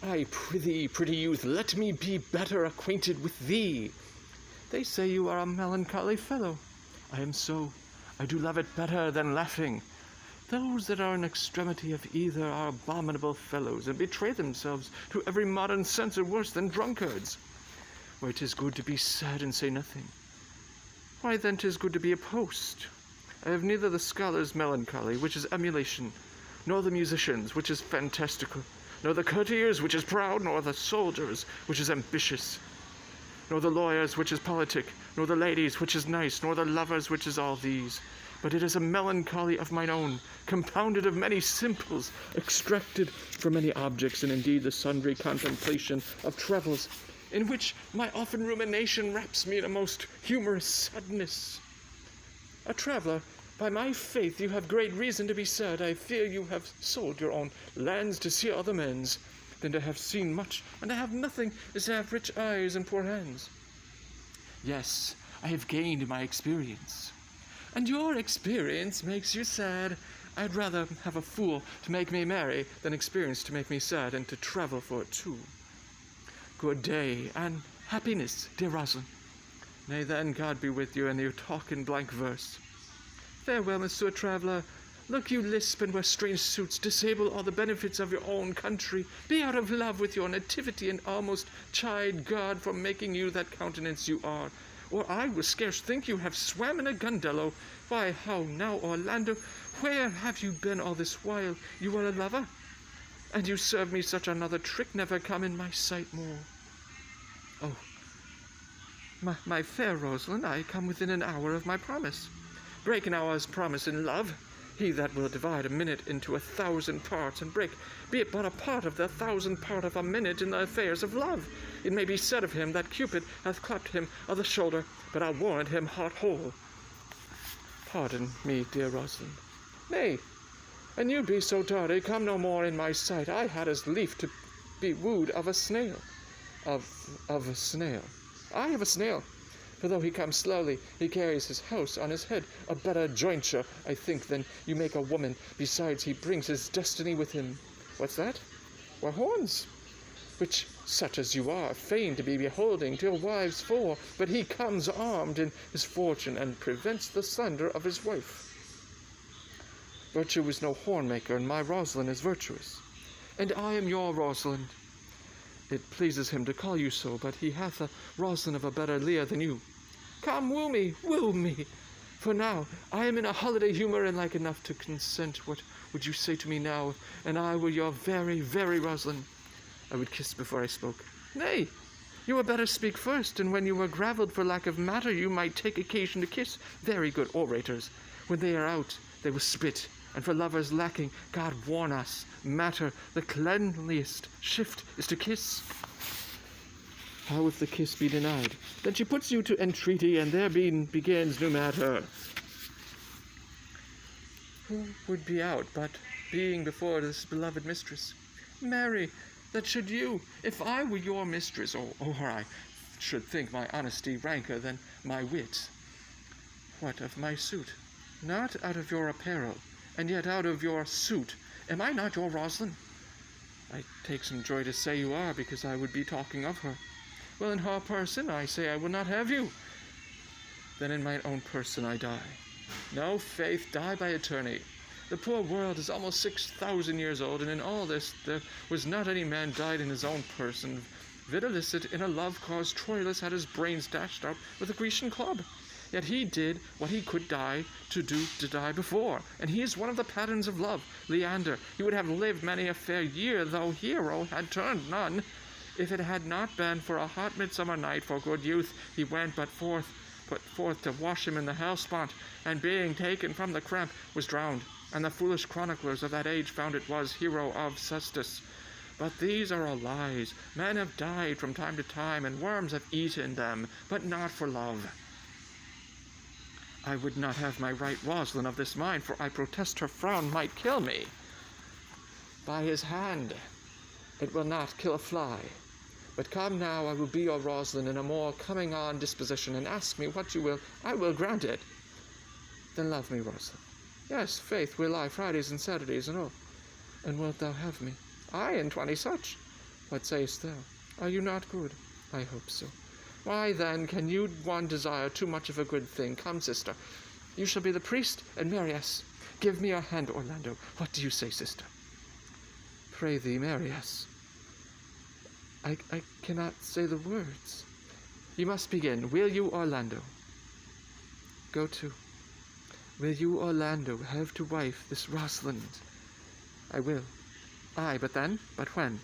I prithee, pretty youth, let me be better acquainted with thee. They say you are a melancholy fellow. I am so. I do love it better than laughing. Those that are in extremity of either are abominable fellows, and betray themselves to every modern censor worse than drunkards. Where it is good to be sad and say nothing, why then 'tis good to be a post. I have neither the scholar's melancholy, which is emulation, nor the musician's, which is fantastical, nor the courtier's, which is proud, nor the soldier's, which is ambitious, nor the lawyer's, which is politic, nor the lady's, which is nice, nor the lover's, which is all these. But it is a melancholy of mine own, compounded of many simples, extracted from many objects, and indeed the sundry contemplation of travels, in which my often rumination wraps me in a most humorous sadness. A traveller, by my faith, you have great reason to be sad. I fear you have sold your own lands to see other men's, than to have seen much, and to have nothing is to have rich eyes and poor hands. Yes, I have gained my experience. And your experience makes you sad. I'd rather have a fool to make me merry than experience to make me sad, and to travel for it too. Good day, and happiness, dear Rosalind. May then God be with you, and you talk in blank verse. Farewell, Monsieur Traveller. Look you lisp and wear strange suits, disable all the benefits of your own country, be out of love with your nativity, and almost chide God for making you that countenance you are. Or I will scarce think you have swam in a gundellow. Why, how now, Orlando, where have you been all this while? You are a lover, and you serve me such another trick, never come in my sight more. Oh, my fair Rosalind, I come within an hour of my promise. Break an hour's promise in love. He that will divide a minute into 1,000 parts, and break, be it but a part of the 1,000th part of a minute in the affairs of love. It may be said of him that Cupid hath clapped him o' the shoulder, but I'll warrant him heart whole. Pardon me, dear Rosalind. Nay, and you be so tardy, come no more in my sight. I had as lief to be wooed of a snail. Of a snail. I have a snail. For though he comes slowly, he carries his house on his head, a better jointure, I think, than you make a woman. Besides, he brings his destiny with him. What's that? Why, horns, which such as you are, fain to be beholding to your wives for, but he comes armed in his fortune, and prevents the slander of his wife. Virtue is no horn-maker, and my Rosalind is virtuous. And I am your Rosalind. It pleases him to call you so, but he hath a Rosalind of a better leer than you. Come, woo me, for now I am in a holiday humour, and like enough to consent. What would you say to me now, and I were your very, very Rosalind? I would kiss before I spoke. Nay, you had better speak first, and when you were gravelled for lack of matter, you might take occasion to kiss. Very good orators. When they are out, they will spit, and for lovers lacking, God warn us, matter, the cleanliest shift is to kiss. How if the kiss be denied? Then she puts you to entreaty, and there begins new matter. Who would be out, but being before this beloved mistress? Marry, that should you, if I were your mistress, or I should think my honesty ranker than my wit. What of my suit? Not out of your apparel, and yet out of your suit. Am I not your Rosalind? I take some joy to say you are, because I would be talking of her. Well, in her person, I say I will not have you. Then in my own person I die. No, faith, die by attorney. The poor world is almost 6,000 years old, and in all this there was not any man died in his own person. Videlicet in a love cause Troilus had his brains dashed out with a Grecian club. Yet he did what he could die to die before, and he is one of the patterns of love. Leander, he would have lived many a fair year, though Hero had turned none. If it had not been for a hot midsummer night for good youth, he went put forth to wash him in the Hellespont, and being taken from the cramp, was drowned. And the foolish chroniclers of that age found it was Hero of Cestus. But these are all lies. Men have died from time to time, and worms have eaten them, but not for love. I would not have my right Rosalind of this mind, for I protest her frown might kill me. By his hand, it will not kill a fly. But come now, I will be your Rosalind in a more coming-on disposition, and ask me what you will, I will grant it. Then love me, Rosalind. Yes, faith, will I, Fridays and Saturdays and all. And wilt thou have me? Aye, and 20 such. What sayest thou? Are you not good? I hope so. Why then can you one desire too much of a good thing? Come, sister, you shall be the priest and marry us. Give me your hand, Orlando. What do you say, sister? Pray thee, marry us. I cannot say the words. You must begin. Will you, Orlando? Go to. Will you, Orlando, have to wife this Rosalind? I will. Aye, but then? But when?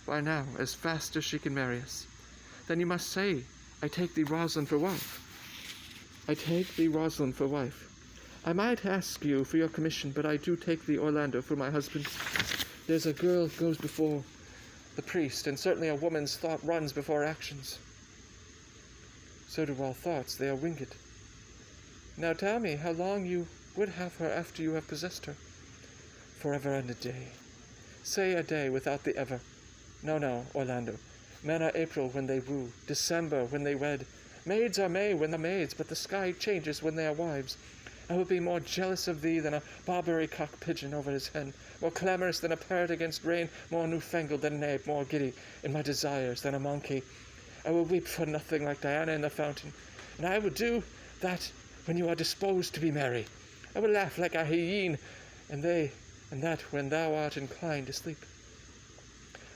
Why now, as fast as she can marry us. Then you must say, I take thee, Rosalind, for wife. I take thee, Rosalind, for wife. I might ask you for your commission, but I do take thee, Orlando, for my husband. There's a girl goes before the priest, and certainly a woman's thought runs before actions. So do all thoughts, they are winged. Now tell me how long you would have her after you have possessed her. Forever and a day. Say a day without the ever. No, Orlando. Men are April when they woo, December when they wed. Maids are May when the maids, but the sky changes when they are wives. I will be more jealous of thee than a Barbary cock-pigeon over his hen, more clamorous than a parrot against rain, more newfangled than an ape, more giddy in my desires than a monkey. I will weep for nothing like Diana in the fountain, and I will do that when you are disposed to be merry. I will laugh like a hyene, and that when thou art inclined to sleep.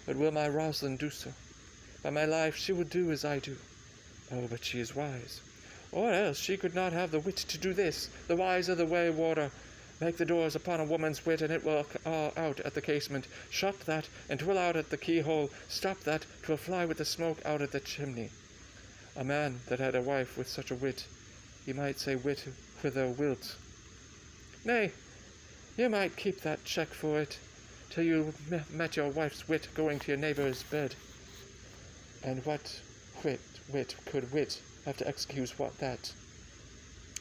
But will my Rosalind do so? By my life she will do as I do. Oh, but she is wise. Or else she could not have the wit to do this. The wise are the way water. Make the doors upon a woman's wit, and it will out at the casement. Shut that, and 'twill out at the keyhole. Stop that, 'twill fly with the smoke out at the chimney. A man that had a wife with such a wit, he might say wit whither wilt. Nay, you might keep that check for it, till you met your wife's wit going to your neighbour's bed. And what wit could wit have to excuse what that?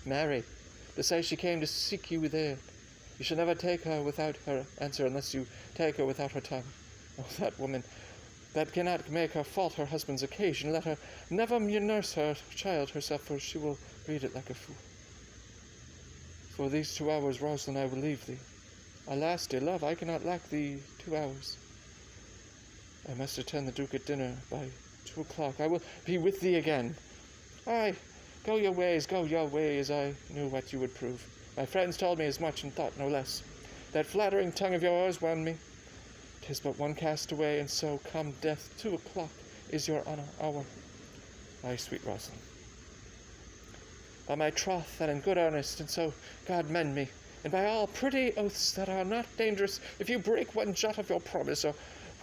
Marry, to say she came to seek you there. You shall never take her without her answer, unless you take her without her tongue. Oh, that woman, that cannot make her fault her husband's occasion. Let her never nurse her child herself, for she will read it like a fool. For these 2 hours, Rosalind, I will leave thee. Alas, dear love, I cannot lack thee 2 hours. I must attend the Duke at dinner by 2 o'clock. I will be with thee again. Aye, go your ways, I knew what you would prove. My friends told me as much, and thought no less. That flattering tongue of yours won me. 'Tis but one cast away, and so come death. 2 o'clock is your hour. Aye, sweet Rosalind. By my troth, and in good earnest, and so God mend me, and by all pretty oaths that are not dangerous, if you break one jot of your promise, or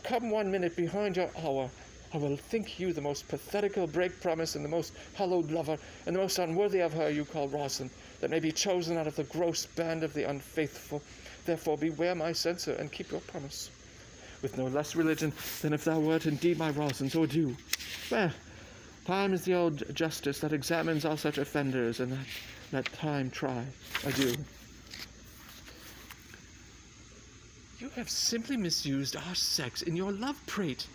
come 1 minute behind your hour, I will think you the most pathetical break promise, and the most hallowed lover, and the most unworthy of her you call Rosalind, that may be chosen out of the gross band of the unfaithful. Therefore beware my censor, and keep your promise, with no less religion than if thou wert indeed my Rosalind, or do. Well, time is the old justice that examines all such offenders, and let time try. Adieu. You have simply misused our sex in your love prate.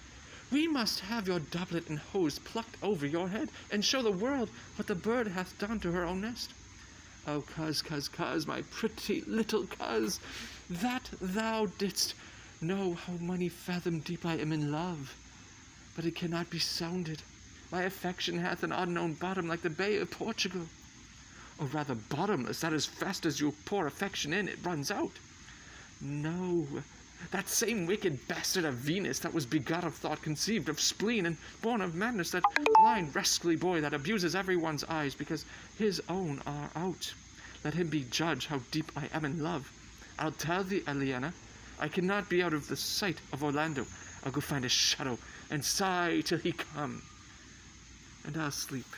We must have your doublet and hose plucked over your head, and show the world what the bird hath done to her own nest. Oh, coz, my pretty little coz, that thou didst know how many fathom deep I am in love. But it cannot be sounded. My affection hath an unknown bottom, like the Bay of Portugal. Or rather bottomless, that as fast as you pour affection in, it runs out. No, that same wicked bastard of Venus, that was begot of thought, conceived of spleen, and born of madness, that blind rascally boy that abuses everyone's eyes because his own are out. Let him be judge how deep I am in love. I'll tell thee, Eliana, I cannot be out of the sight of Orlando. I'll go find a shadow and sigh till he come, and I'll sleep.